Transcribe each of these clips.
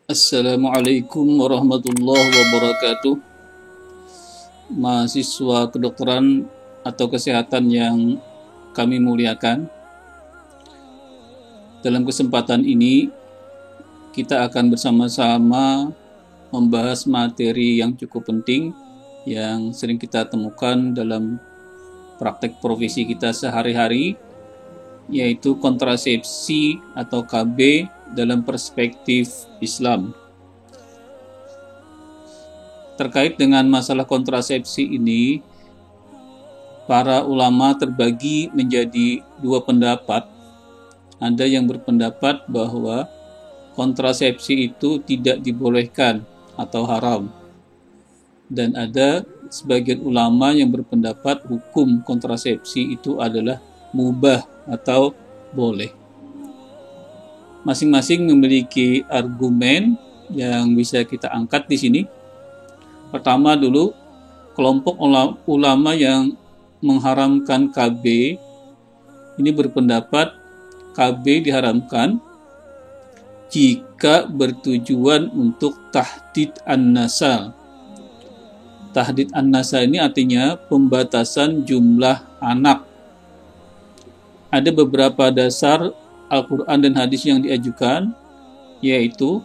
Assalamualaikum warahmatullahi wabarakatuh. Mahasiswa kedokteran atau kesehatan yang kami muliakan. Dalam kesempatan ini kita akan bersama-sama membahas materi yang cukup penting yang sering kita temukan dalam praktek profesi kita sehari-hari, yaitu kontrasepsi atau KB dalam perspektif Islam. Terkait dengan masalah kontrasepsi ini, para ulama terbagi menjadi dua pendapat. Ada yang berpendapat bahwa kontrasepsi itu tidak dibolehkan atau haram. Dan ada sebagian ulama yang berpendapat hukum kontrasepsi itu adalah mubah atau boleh. Masing-masing memiliki argumen yang bisa kita angkat di sini. Pertama dulu, kelompok ulama yang mengharamkan KB ini berpendapat KB diharamkan jika bertujuan untuk tahdid an-nasal. Tahdid an-nasal ini artinya pembatasan jumlah anak. Ada beberapa dasar Al-Quran dan hadis yang diajukan, yaitu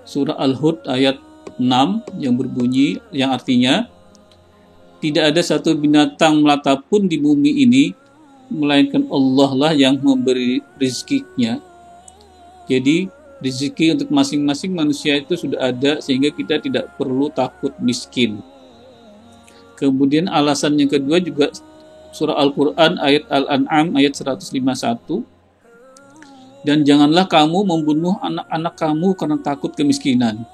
surah Al-Hud ayat 6 yang berbunyi, yang artinya tidak ada satu binatang melata pun di bumi ini melainkan Allah lah yang memberi rezekinya. Jadi rezeki untuk masing-masing manusia itu sudah ada sehingga kita tidak perlu takut miskin. Kemudian alasan yang kedua juga surah Al-Quran ayat Al-An'am ayat 151. Dan janganlah kamu membunuh anak-anak kamu karena takut kemiskinan.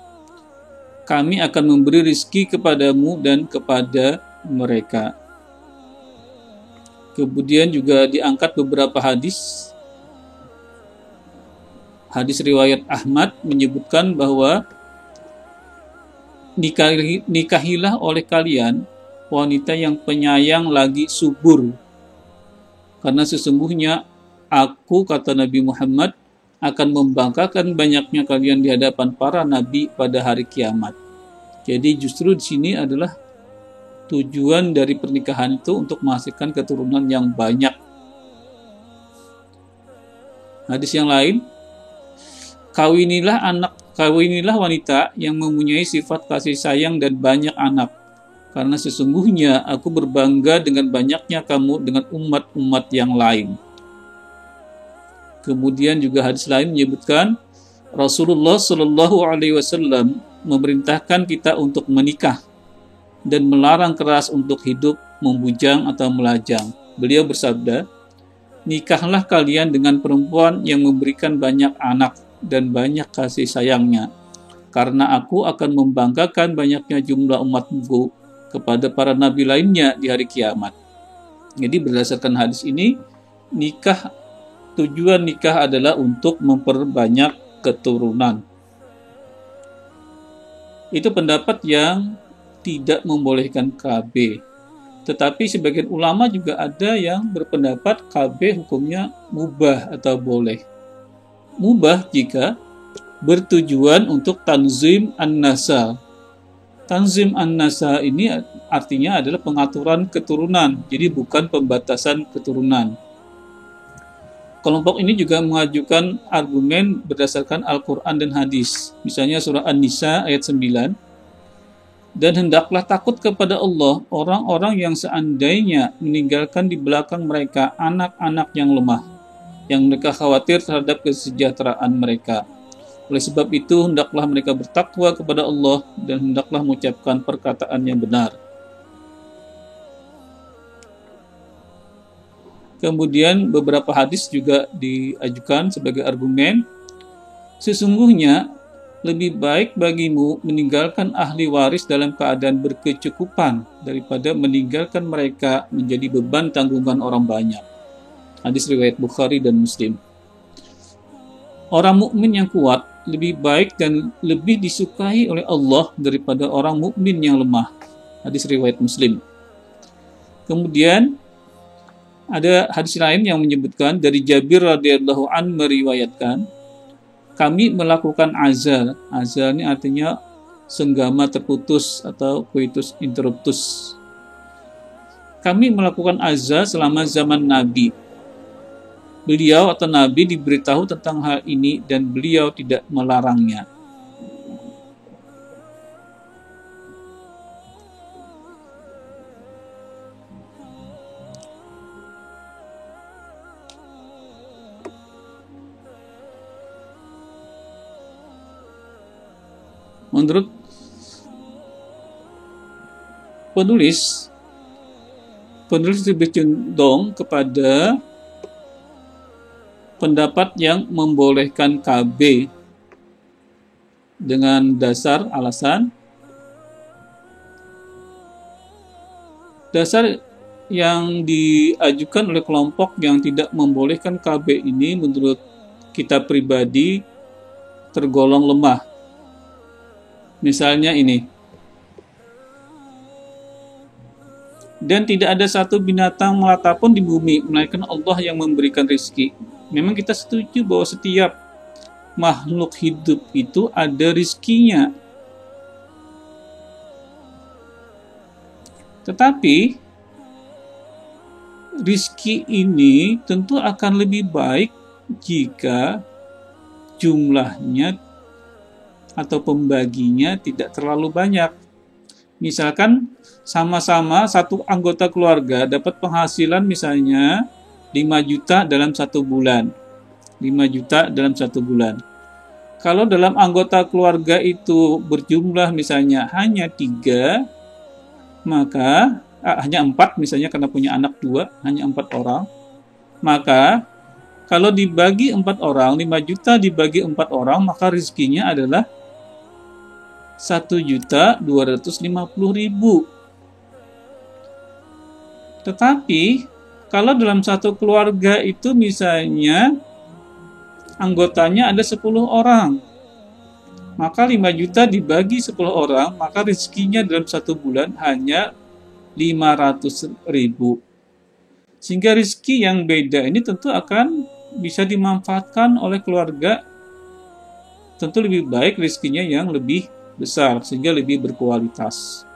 Kami akan memberi rezeki kepadamu dan kepada mereka. Kemudian juga diangkat beberapa hadis. Hadis riwayat Ahmad menyebutkan bahwa nikahilah oleh kalian wanita yang penyayang lagi subur. Karena sesungguhnya aku, kata Nabi Muhammad, akan membanggakan banyaknya kalian di hadapan para nabi pada hari kiamat. Jadi justru di sini adalah tujuan dari pernikahan itu untuk menghasilkan keturunan yang banyak. Hadis yang lain, kawinilah wanita yang mempunyai sifat kasih sayang dan banyak anak. Karena sesungguhnya aku berbangga dengan banyaknya kamu dengan umat-umat yang lain. Kemudian juga hadis lain menyebutkan Rasulullah Shallallahu Alaihi Wasallam memerintahkan kita untuk menikah dan melarang keras untuk hidup membujang atau melajang. Beliau bersabda, nikahlah kalian dengan perempuan yang memberikan banyak anak dan banyak kasih sayangnya, karena aku akan membanggakan banyaknya jumlah umatku kepada para nabi lainnya di hari kiamat. Jadi berdasarkan hadis ini, tujuan nikah adalah untuk memperbanyak keturunan. Itu pendapat yang tidak membolehkan KB. Tetapi sebagian ulama juga ada yang berpendapat KB hukumnya mubah atau boleh. Mubah jika bertujuan untuk tanzim an-nasal. Tanzim an-nasal ini artinya adalah pengaturan keturunan, jadi bukan pembatasan keturunan. Kelompok ini juga mengajukan argumen berdasarkan Al-Quran dan hadis. Misalnya surah An-Nisa ayat 9. Dan hendaklah takut kepada Allah orang-orang yang seandainya meninggalkan di belakang mereka anak-anak yang lemah, yang mereka khawatir terhadap kesejahteraan mereka. Oleh sebab itu, hendaklah mereka bertakwa kepada Allah dan hendaklah mengucapkan perkataan yang benar. Kemudian beberapa hadis juga diajukan sebagai argumen. Sesungguhnya lebih baik bagimu meninggalkan ahli waris dalam keadaan berkecukupan daripada meninggalkan mereka menjadi beban tanggungan orang banyak. Hadis riwayat Bukhari dan Muslim. Orang mukmin yang kuat lebih baik dan lebih disukai oleh Allah daripada orang mukmin yang lemah. Hadis riwayat Muslim. Kemudian ada hadis lain yang menyebutkan dari Jabir radhiyallahu an meriwayatkan, kami melakukan azal. Azal ini artinya senggama terputus atau coitus interruptus. Kami melakukan azal selama zaman Nabi. Beliau atau Nabi diberitahu tentang hal ini dan beliau tidak melarangnya. Menurut penulis lebih condong kepada pendapat yang membolehkan KB dengan dasar dasar yang diajukan oleh kelompok yang tidak membolehkan KB ini menurut kita pribadi tergolong lemah. Misalnya ini, dan tidak ada satu binatang melata pun di bumi, melainkan Allah yang memberikan rezeki. Memang kita setuju bahwa setiap makhluk hidup itu ada rezekinya. Tetapi, rezeki ini tentu akan lebih baik jika jumlahnya atau pembaginya tidak terlalu banyak. Misalkan sama-sama satu anggota keluarga dapat penghasilan misalnya 5 juta dalam 1 bulan. 5 juta dalam 1 bulan. Kalau dalam anggota keluarga itu berjumlah misalnya hanya 3, maka hanya 4 misalnya karena punya anak 2, hanya 4 orang. Maka kalau dibagi 4 orang, 5 juta dibagi 4 orang, maka rezekinya adalah 1.250.000. Tetapi kalau dalam satu keluarga itu misalnya anggotanya ada 10 orang, maka 5 juta dibagi 10 orang, maka rezekinya dalam 1 bulan hanya 500.000. Sehingga rezeki yang beda ini tentu akan bisa dimanfaatkan oleh keluarga. Tentu lebih baik rezekinya yang lebih besar sehingga lebih berkualitas.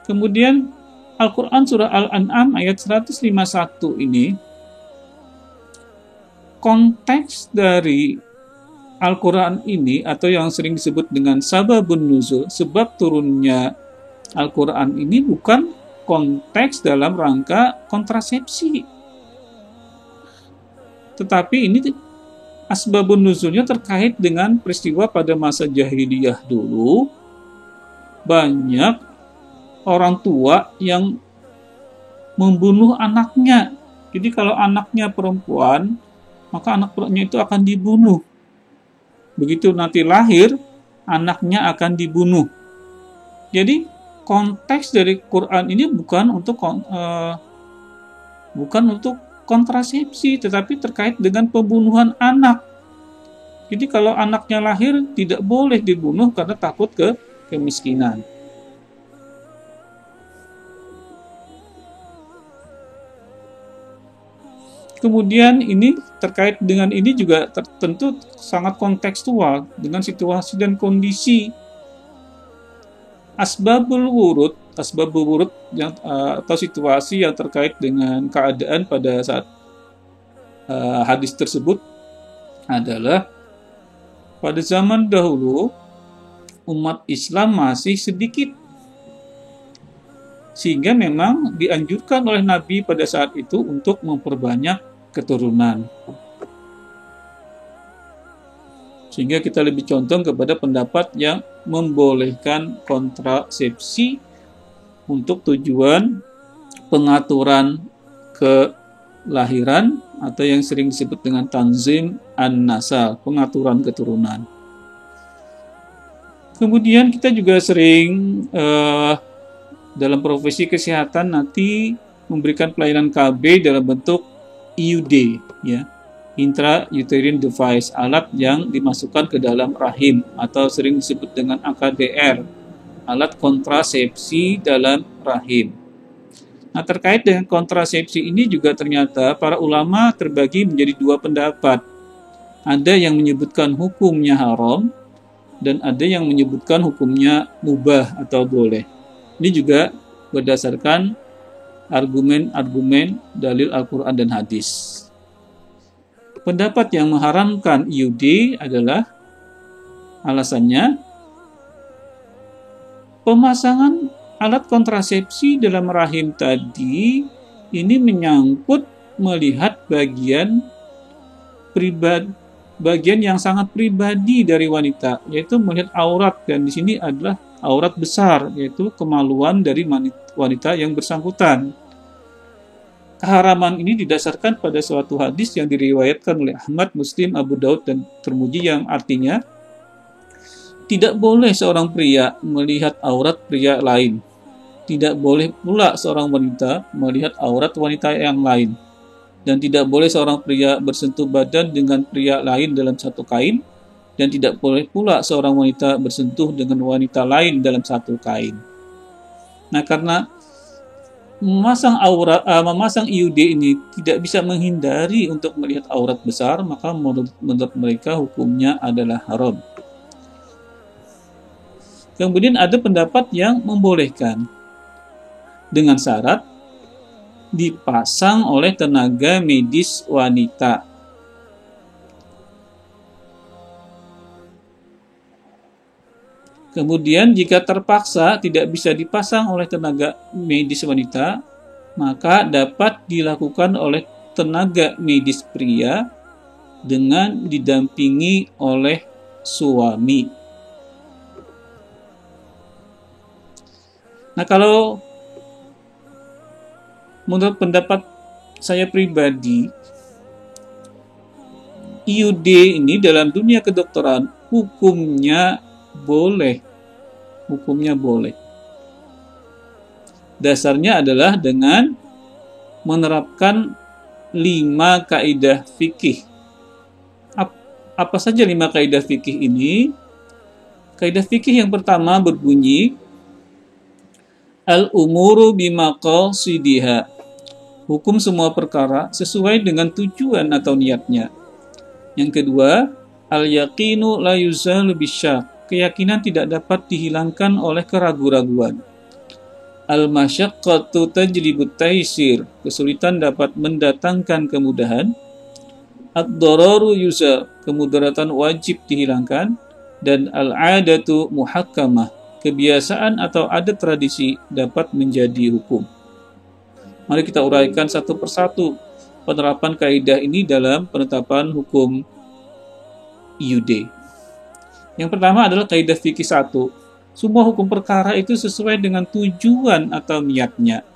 Kemudian Al-Quran surah Al-An'am ayat 151 ini, konteks dari Al-Quran ini atau yang sering disebut dengan sababun nuzul, sebab turunnya Al-Quran ini bukan konteks dalam rangka kontrasepsi, tetapi ini asbabun nuzulnya terkait dengan peristiwa pada masa jahiliyah dulu. Banyak orang tua yang membunuh anaknya. Jadi kalau anaknya perempuan, maka anak perempuannya itu akan dibunuh. Begitu nanti lahir, anaknya akan dibunuh. Jadi konteks dari Quran ini bukan untuk kontrasepsi, tetapi terkait dengan pembunuhan anak. Jadi kalau anaknya lahir tidak boleh dibunuh karena takut kemiskinan. Kemudian ini terkait dengan ini juga tentu sangat kontekstual dengan situasi dan kondisi. Asbabul wurud yang atau situasi yang terkait dengan keadaan pada saat hadis tersebut adalah pada zaman dahulu umat Islam masih sedikit, sehingga memang dianjurkan oleh Nabi pada saat itu untuk memperbanyak keturunan. Sehingga kita lebih condong kepada pendapat yang membolehkan kontrasepsi untuk tujuan pengaturan kelahiran atau yang sering disebut dengan tanzim an-nasal, pengaturan keturunan. Kemudian kita juga sering dalam profesi kesehatan nanti memberikan pelayanan KB dalam bentuk IUD, ya, intrauterine device, alat yang dimasukkan ke dalam rahim atau sering disebut dengan AKDR, alat kontrasepsi dalam rahim. Nah, terkait dengan kontrasepsi ini juga ternyata para ulama terbagi menjadi 2 pendapat. Ada yang menyebutkan hukumnya haram dan ada yang menyebutkan hukumnya mubah atau boleh. Ini juga berdasarkan argumen-argumen dalil Al-Quran dan hadis. Pendapat yang mengharamkan IUD adalah alasannya pemasangan alat kontrasepsi dalam rahim tadi ini menyangkut melihat bagian yang sangat pribadi dari wanita, yaitu melihat aurat, dan di sini adalah aurat besar, yaitu kemaluan dari wanita yang bersangkutan. Keharaman ini didasarkan pada suatu hadis yang diriwayatkan oleh Ahmad, Muslim, Abu Daud, dan Tirmidzi yang artinya tidak boleh seorang pria melihat aurat pria lain. Tidak boleh pula seorang wanita melihat aurat wanita yang lain. Dan tidak boleh seorang pria bersentuh badan dengan pria lain dalam satu kain. Dan tidak boleh pula seorang wanita bersentuh dengan wanita lain dalam satu kain. Nah, karena memasang IUD ini tidak bisa menghindari untuk melihat aurat besar, maka menurut mereka hukumnya adalah haram. Kemudian ada pendapat yang membolehkan dengan syarat dipasang oleh tenaga medis wanita. Kemudian jika terpaksa tidak bisa dipasang oleh tenaga medis wanita, maka dapat dilakukan oleh tenaga medis pria dengan didampingi oleh suami. Nah, kalau menurut pendapat saya pribadi, IUD ini dalam dunia kedokteran hukumnya boleh. Dasarnya adalah dengan menerapkan 5 kaidah fikih. Apa saja 5 kaidah fikih ini? Kaidah fikih yang pertama berbunyi, al-umuru bimaqasidiha. Hukum semua perkara sesuai dengan tujuan atau niatnya. Yang kedua, al-yaqinu la yuzalu bisyak. Keyakinan tidak dapat dihilangkan oleh keraguan-raguan. Al-masyaqqatu tajlibut taisir. Kesulitan dapat mendatangkan kemudahan. Ad-dararu yuzal. Kemudaratan wajib dihilangkan. Dan al-adatu muhakkamah. Kebiasaan atau adat tradisi dapat menjadi hukum. Mari kita uraikan satu persatu penerapan kaidah ini dalam penetapan hukum IUD. Yang pertama adalah kaidah fikih 1. Semua hukum perkara itu sesuai dengan tujuan atau niatnya.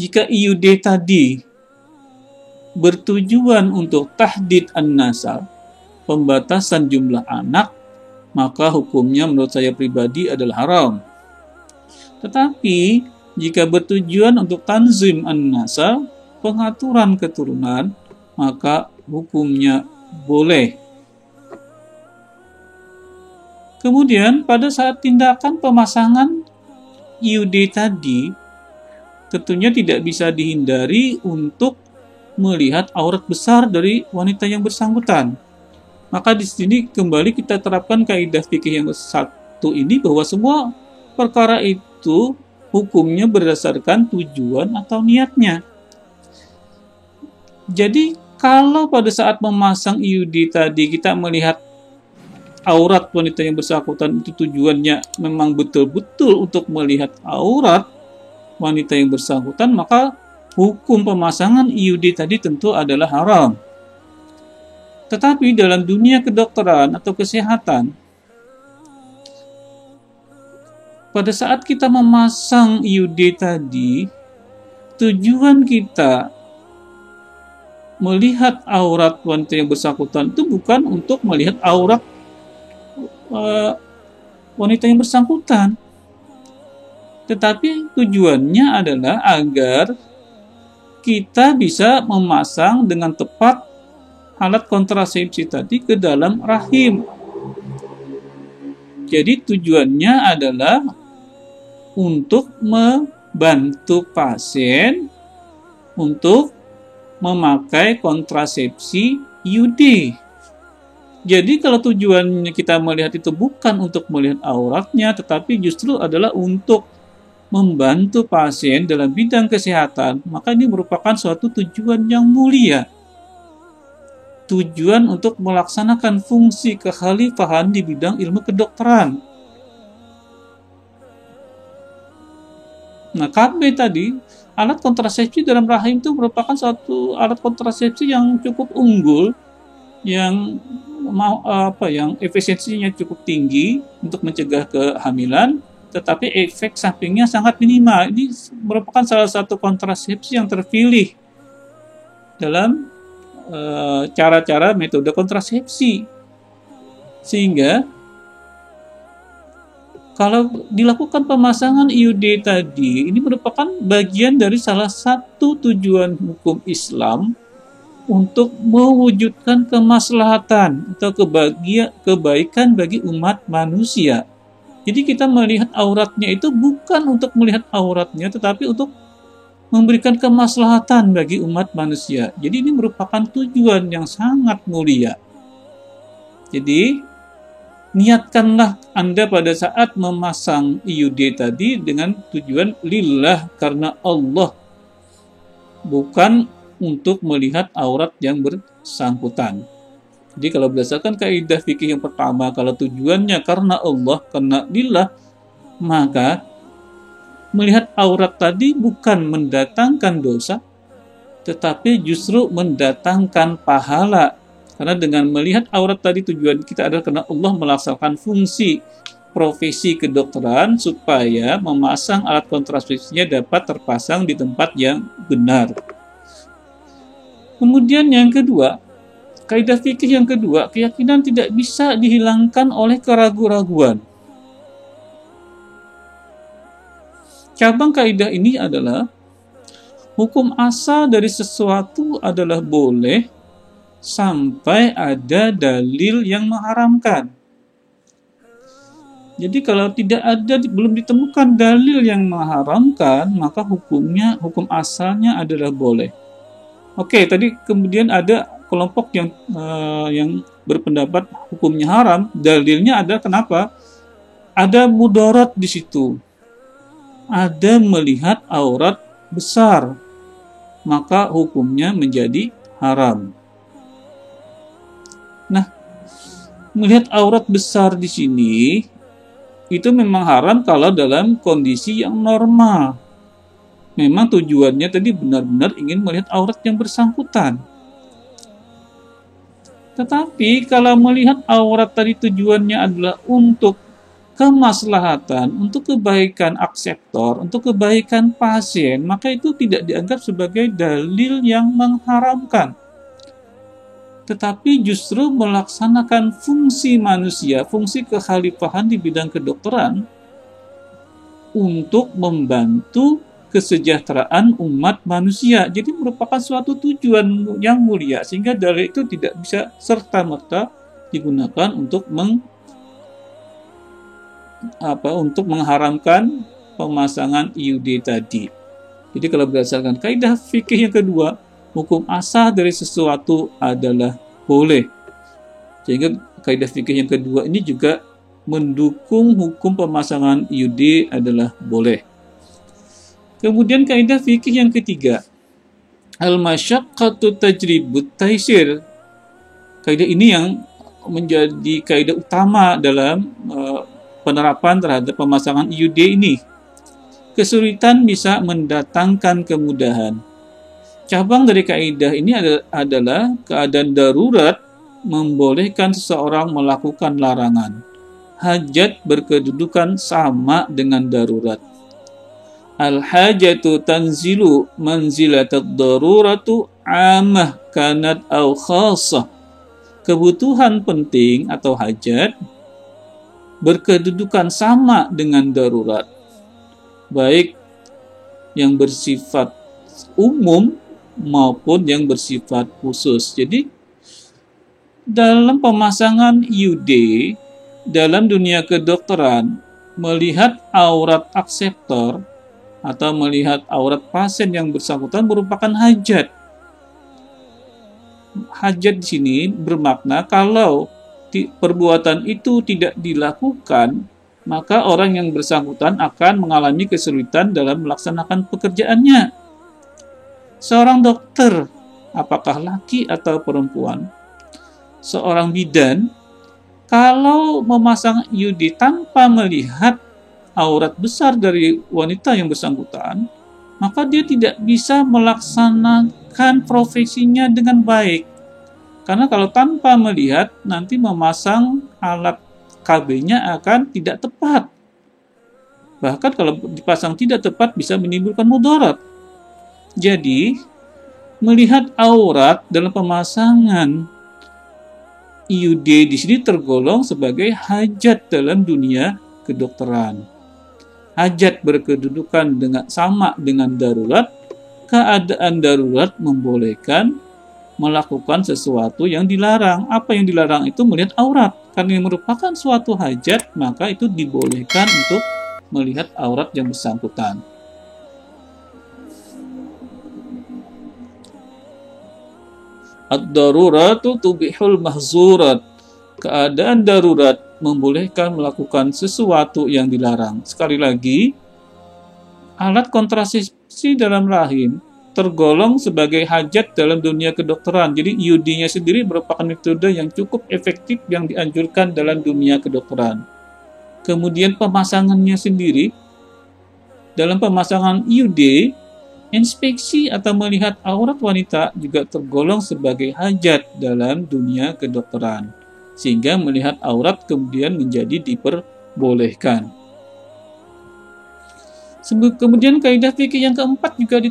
Jika IUD tadi bertujuan untuk tahdid an-nasal, pembatasan jumlah anak, maka hukumnya menurut saya pribadi adalah haram. Tetapi jika bertujuan untuk tanzim an-nasal, pengaturan keturunan, maka hukumnya boleh. Kemudian pada saat tindakan pemasangan IUD tadi, tentunya tidak bisa dihindari untuk melihat aurat besar dari wanita yang bersangkutan. Maka di sini kembali kita terapkan kaidah fikih yang 1 ini, bahwa semua perkara itu hukumnya berdasarkan tujuan atau niatnya. Jadi kalau pada saat memasang IUD tadi kita melihat aurat wanita yang bersangkutan, itu tujuannya memang betul-betul untuk melihat aurat wanita yang bersangkutan, maka hukum pemasangan IUD tadi tentu adalah haram. Tetapi dalam dunia kedokteran atau kesehatan, pada saat kita memasang IUD tadi, tujuan kita melihat aurat wanita yang bersangkutan itu bukan untuk melihat aurat wanita yang bersangkutan, tetapi tujuannya adalah agar kita bisa memasang dengan tepat alat kontrasepsi tadi ke dalam rahim. Jadi tujuannya adalah untuk membantu pasien untuk memakai kontrasepsi IUD. Jadi kalau tujuannya kita melihat itu bukan untuk melihat auratnya, tetapi justru adalah untuk membantu pasien dalam bidang kesehatan, maka ini merupakan suatu tujuan yang mulia. Tujuan untuk melaksanakan fungsi kekhalifahan di bidang ilmu kedokteran. Nah, KB tadi, alat kontrasepsi dalam rahim itu merupakan suatu alat kontrasepsi yang cukup unggul, yang efisiensinya cukup tinggi untuk mencegah kehamilan, tetapi efek sampingnya sangat minimal. Ini merupakan salah satu kontrasepsi yang terpilih dalam cara-cara metode kontrasepsi. Sehingga kalau dilakukan pemasangan IUD tadi, ini merupakan bagian dari salah satu tujuan hukum Islam untuk mewujudkan kemaslahatan atau kebaikan bagi umat manusia. Jadi kita melihat auratnya itu bukan untuk melihat auratnya, tetapi untuk memberikan kemaslahatan bagi umat manusia. Jadi ini merupakan tujuan yang sangat mulia. Jadi niatkanlah Anda pada saat memasang IUD tadi dengan tujuan lillah, karena Allah, bukan untuk melihat aurat yang bersangkutan. Jadi kalau berdasarkan kaidah fikih yang pertama, kalau tujuannya karena Allah, karena lillah, maka melihat aurat tadi bukan mendatangkan dosa, tetapi justru mendatangkan pahala. Karena dengan melihat aurat tadi tujuan kita adalah karena Allah melaksanakan fungsi profesi kedokteran supaya memasang alat kontrasepsinya dapat terpasang di tempat yang benar. Kemudian yang kedua, kaidah fikih yang kedua, keyakinan tidak bisa dihilangkan oleh keraguan-raguan. Cabang kaidah ini adalah hukum asal dari sesuatu adalah boleh sampai ada dalil yang mengharamkan. Jadi kalau belum ditemukan dalil yang mengharamkan, maka hukum asalnya adalah boleh. Oke, tadi kemudian ada kelompok yang berpendapat hukumnya haram. Dalilnya ada kenapa? Ada mudarat di situ. Ada melihat aurat besar, maka hukumnya menjadi haram. Nah, melihat aurat besar di sini itu memang haram kalau dalam kondisi yang normal. Memang tujuannya tadi benar-benar ingin melihat aurat yang bersangkutan. Tetapi kalau melihat aurat tadi tujuannya adalah untuk kemaslahatan, untuk kebaikan akseptor, untuk kebaikan pasien, maka itu tidak dianggap sebagai dalil yang mengharamkan. Tetapi justru melaksanakan fungsi manusia, fungsi kekhalifahan di bidang kedokteran untuk membantu kesejahteraan umat manusia. Jadi merupakan suatu tujuan yang mulia, sehingga dalil itu tidak bisa serta-merta digunakan untuk mengharamkan pemasangan IUD tadi. Jadi kalau berdasarkan kaidah fikih yang kedua, hukum asal dari sesuatu adalah boleh. Sehingga kaidah fikih yang kedua ini juga mendukung hukum pemasangan IUD adalah boleh. Kemudian kaidah fikih yang ketiga, al-masyaqqatu tajribut taisir. Kaidah ini yang menjadi kaidah utama dalam penerapan terhadap pemasangan IUD ini. Kesulitan bisa mendatangkan kemudahan. Cabang dari kaidah ini adalah keadaan darurat membolehkan seseorang melakukan larangan. Hajat berkedudukan sama dengan darurat. Al-hajatu tanzilu manzilatad daruratu amah kanat aw khassah. Kebutuhan penting atau hajat berkedudukan sama dengan darurat, baik yang bersifat umum maupun yang bersifat khusus. Jadi dalam pemasangan IUD dalam dunia kedokteran, melihat aurat akseptor atau melihat aurat pasien yang bersangkutan merupakan hajat. hajat di sini bermakna kalau perbuatan itu tidak dilakukan, maka orang yang bersangkutan akan mengalami kesulitan dalam melaksanakan pekerjaannya. Seorang dokter, apakah laki atau perempuan, seorang bidan, kalau memasang IUD tanpa melihat aurat besar dari wanita yang bersangkutan, maka dia tidak bisa melaksanakan profesinya dengan baik. Karena kalau tanpa melihat, nanti memasang alat KB-nya akan tidak tepat. Bahkan kalau dipasang tidak tepat bisa menimbulkan mudarat. Jadi, melihat aurat dalam pemasangan IUD di sini tergolong sebagai hajat dalam dunia kedokteran. Hajat berkedudukan sama dengan darurat. Keadaan darurat membolehkan melakukan sesuatu yang dilarang. Apa yang dilarang itu melihat aurat. Karena yang merupakan suatu hajat, maka itu dibolehkan untuk melihat aurat yang bersangkutan. Ad-daruratu tubihul mahzurat. Keadaan darurat membolehkan melakukan sesuatu yang dilarang. Sekali lagi, alat kontrasepsi dalam rahim tergolong sebagai hajat dalam dunia kedokteran. Jadi IUD-nya sendiri merupakan metode yang cukup efektif yang dianjurkan dalam dunia kedokteran. Kemudian pemasangannya sendiri, dalam pemasangan IUD, inspeksi atau melihat aurat wanita juga tergolong sebagai hajat dalam dunia kedokteran. Sehingga melihat aurat kemudian menjadi diperbolehkan. Kemudian kaidah fikih yang keempat juga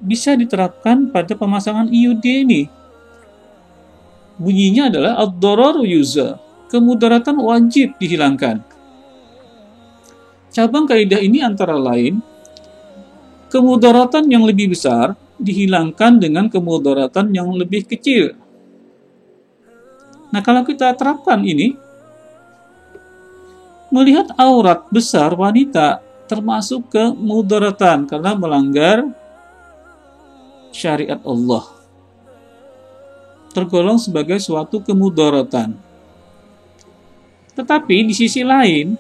bisa diterapkan pada pemasangan IUD ini. Bunyinya adalah ad-dararu yuza, kemudaratan wajib dihilangkan. Cabang kaidah ini antara lain, kemudaratan yang lebih besar dihilangkan dengan kemudaratan yang lebih kecil. Nah, kalau kita terapkan ini, melihat aurat besar wanita termasuk kemudaratan karena melanggar syariat Allah. Tergolong sebagai suatu kemudaratan. Tetapi di sisi lain,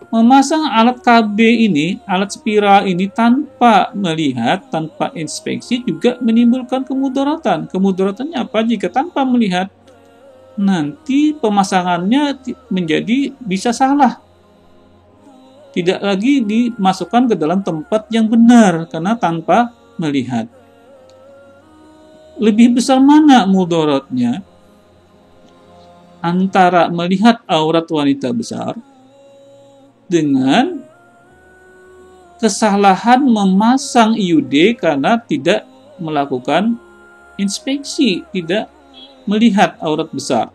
memasang alat KB ini, alat spiral ini tanpa melihat, tanpa inspeksi juga menimbulkan kemudaratan. Kemudaratannya apa? Jika tanpa melihat, nanti pemasangannya menjadi bisa salah. Tidak lagi dimasukkan ke dalam tempat yang benar karena tanpa melihat. Lebih besar mana mudaratnya? Antara melihat aurat wanita besar dengan kesalahan memasang IUD karena tidak melakukan inspeksi, tidak melihat aurat besar.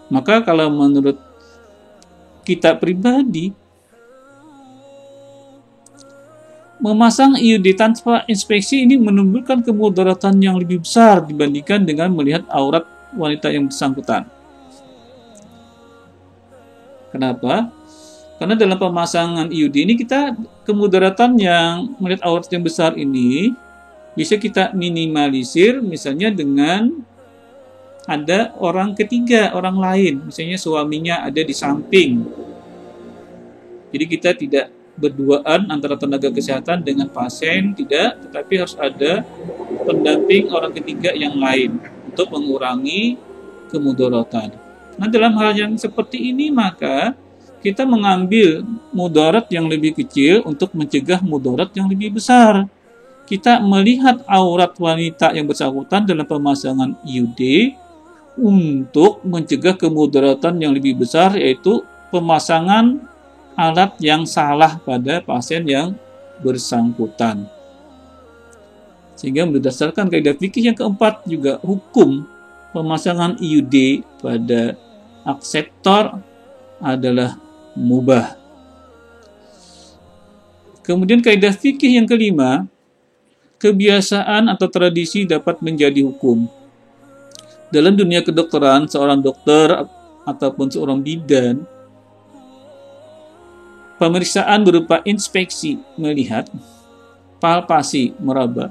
Maka kalau menurut kita pribadi, memasang IUD tanpa inspeksi ini menimbulkan kemudaratan yang lebih besar dibandingkan dengan melihat aurat wanita yang bersangkutan. Kenapa? Karena dalam pemasangan IUD ini kita kemudaratan yang melihat aurat yang besar ini bisa kita minimalisir misalnya dengan ada orang ketiga, orang lain, misalnya suaminya ada di samping. Jadi kita tidak berduaan antara tenaga kesehatan dengan pasien, tidak, tetapi harus ada pendamping orang ketiga yang lain untuk mengurangi kemudaratan. Nah, dalam hal yang seperti ini maka kita mengambil mudarat yang lebih kecil untuk mencegah mudarat yang lebih besar. Kita melihat aurat wanita yang bersangkutan dalam pemasangan IUD untuk mencegah kemudaratan yang lebih besar, yaitu pemasangan alat yang salah pada pasien yang bersangkutan. Sehingga berdasarkan kaidah fikih yang keempat juga hukum pemasangan IUD pada akseptor adalah mubah. Kemudian kaidah fikih yang kelima, kebiasaan atau tradisi dapat menjadi hukum. Dalam dunia kedokteran, seorang dokter ataupun seorang bidan, pemeriksaan berupa inspeksi, melihat, palpasi, meraba,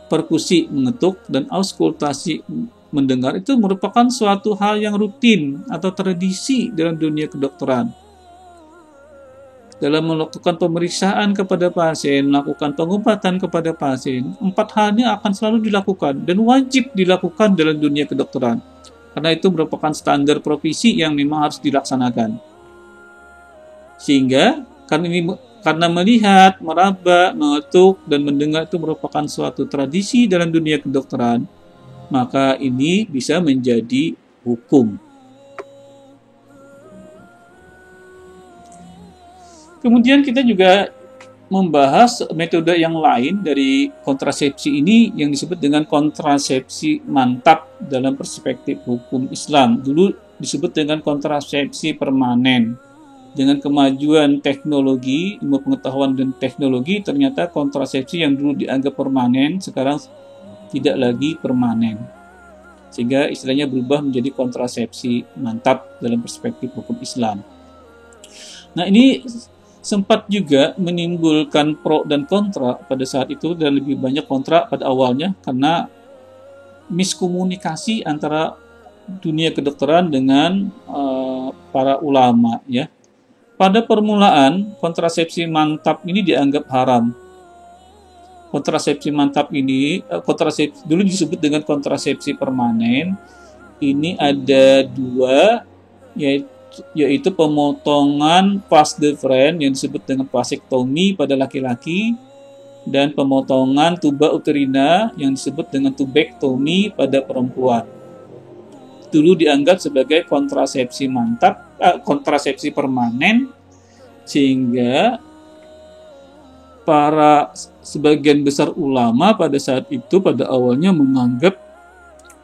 perkusi mengetuk dan auskultasi mendengar itu merupakan suatu hal yang rutin atau tradisi dalam dunia kedokteran. Dalam melakukan pemeriksaan kepada pasien, melakukan pengobatan kepada pasien, 4 hal ini akan selalu dilakukan dan wajib dilakukan dalam dunia kedokteran. Karena itu merupakan standar profesi yang memang harus dilaksanakan. Sehingga karena melihat, meraba, mengetuk, dan mendengar itu merupakan suatu tradisi dalam dunia kedokteran, maka ini bisa menjadi hukum. Kemudian kita juga membahas metode yang lain dari kontrasepsi ini yang disebut dengan kontrasepsi mantap dalam perspektif hukum Islam. Dulu disebut dengan kontrasepsi permanen. Dengan kemajuan teknologi, ilmu pengetahuan dan teknologi, ternyata kontrasepsi yang dulu dianggap permanen sekarang tidak lagi permanen. Sehingga istilahnya berubah menjadi kontrasepsi mantap dalam perspektif hukum Islam. Nah, ini sempat juga menimbulkan pro dan kontra pada saat itu, dan lebih banyak kontra pada awalnya karena miskomunikasi antara dunia kedokteran dengan para ulama, ya. Pada permulaan, kontrasepsi mantap ini dianggap haram. Kontrasepsi mantap ini, dulu disebut dengan kontrasepsi permanen. Ini ada 2, yaitu pemotongan vas deferens yang disebut dengan vasektomi pada laki-laki, dan pemotongan tuba uterina yang disebut dengan tubektomi pada perempuan. Dulu dianggap sebagai kontrasepsi mantap, kontrasepsi permanen, sehingga sebagian besar ulama pada saat itu pada awalnya menganggap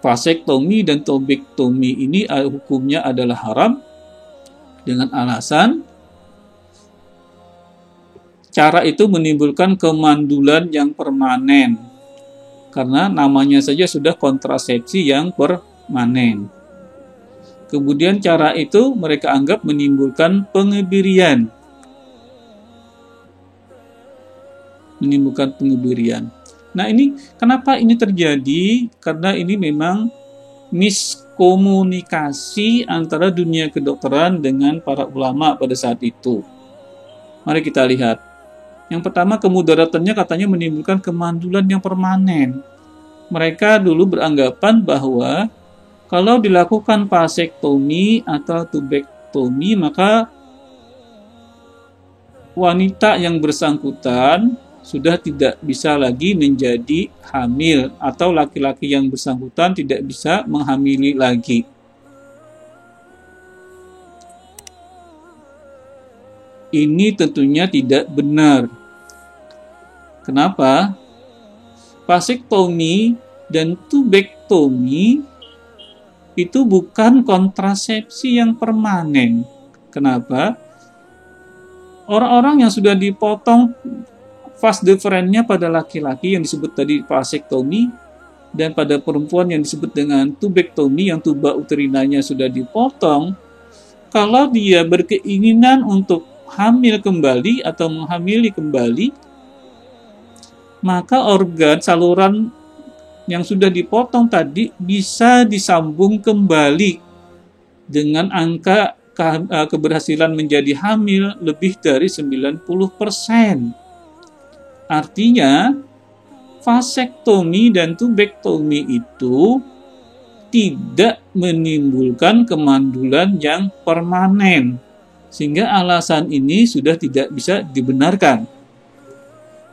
vasektomi dan tubektomi ini hukumnya adalah haram dengan alasan cara itu menimbulkan kemandulan yang permanen karena namanya saja sudah kontrasepsi yang permanen. Kemudian cara itu mereka anggap menimbulkan pengebirian. Nah, ini kenapa ini terjadi? Karena ini memang miskomunikasi antara dunia kedokteran dengan para ulama pada saat itu. Mari kita lihat. Yang pertama, kemudaratannya katanya menimbulkan kemandulan yang permanen. Mereka dulu beranggapan bahwa kalau dilakukan vasektomi atau tubektomi, maka wanita yang bersangkutan sudah tidak bisa lagi menjadi hamil, atau laki-laki yang bersangkutan tidak bisa menghamili lagi. Ini tentunya tidak benar. Kenapa? Vasektomi dan tubektomi itu bukan kontrasepsi yang permanen. Kenapa? Orang-orang yang sudah dipotong vas deferensnya pada laki-laki yang disebut tadi vasektomi, dan pada perempuan yang disebut dengan tubektomi yang tuba uterinanya sudah dipotong, kalau dia berkeinginan untuk hamil kembali atau menghamili kembali, maka organ saluran yang sudah dipotong tadi bisa disambung kembali dengan angka keberhasilan menjadi hamil lebih dari 90%. Artinya, vasektomi dan tubektomi itu tidak menimbulkan kemandulan yang permanen, sehingga alasan ini sudah tidak bisa dibenarkan.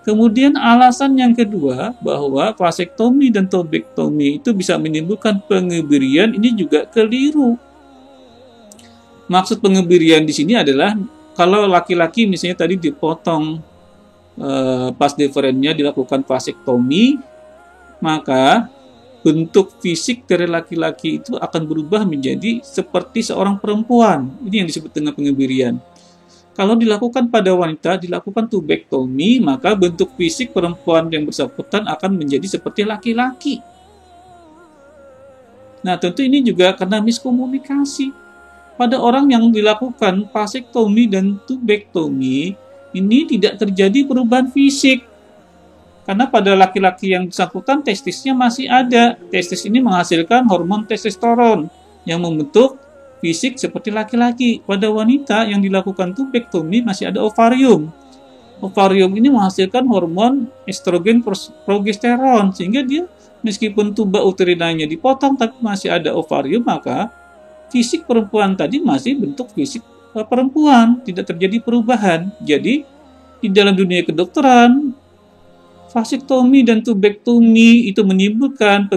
Kemudian alasan yang kedua, bahwa vasektomi dan tubektomi itu bisa menimbulkan pengebirian, ini juga keliru. Maksud pengebirian di sini adalah kalau laki-laki misalnya tadi dipotong vas deferensnya, dilakukan vasektomi, maka bentuk fisik dari laki-laki itu akan berubah menjadi seperti seorang perempuan. Ini yang disebut dengan pengebirian. Kalau dilakukan pada wanita, dilakukan tubektomi, maka bentuk fisik perempuan yang bersangkutan akan menjadi seperti laki-laki. Nah, tentu ini juga karena miskomunikasi. Pada orang yang dilakukan vasektomi dan tubektomi, ini tidak terjadi perubahan fisik. Karena pada laki-laki yang bersangkutan testisnya masih ada. Testis ini menghasilkan hormon testosteron yang membentuk fisik seperti laki-laki. Pada wanita yang dilakukan tubektomi masih ada ovarium. Ovarium ini menghasilkan hormon estrogen progesteron, sehingga dia meskipun tuba uterinanya dipotong tapi masih ada ovarium, maka fisik perempuan tadi masih bentuk fisik perempuan, tidak terjadi perubahan. Jadi di dalam dunia kedokteran, vasektomi dan tubektomi itu menimbulkan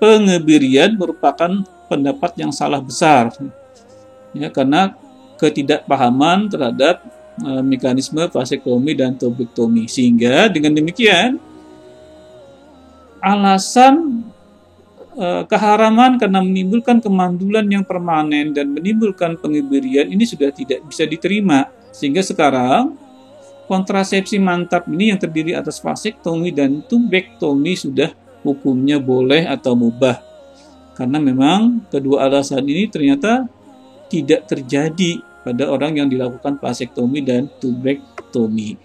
pengebirian merupakan pendapat yang salah besar, ya, karena ketidakpahaman terhadap mekanisme vasektomi dan tubektomi. Sehingga dengan demikian alasan keharaman karena menimbulkan kemandulan yang permanen dan menimbulkan pengebirian ini sudah tidak bisa diterima. Sehingga sekarang kontrasepsi mantap ini yang terdiri atas vasektomi dan tubektomi sudah hukumnya boleh atau mubah. Karena memang kedua alasan ini ternyata tidak terjadi pada orang yang dilakukan vasektomi dan tubektomi.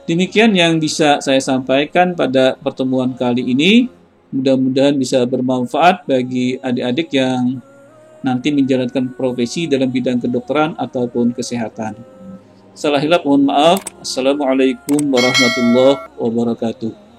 Demikian yang bisa saya sampaikan pada pertemuan kali ini. Mudah-mudahan bisa bermanfaat bagi adik-adik yang nanti menjalankan profesi dalam bidang kedokteran ataupun kesehatan. Salah hilap mohon maaf. Assalamualaikum warahmatullahi wabarakatuh.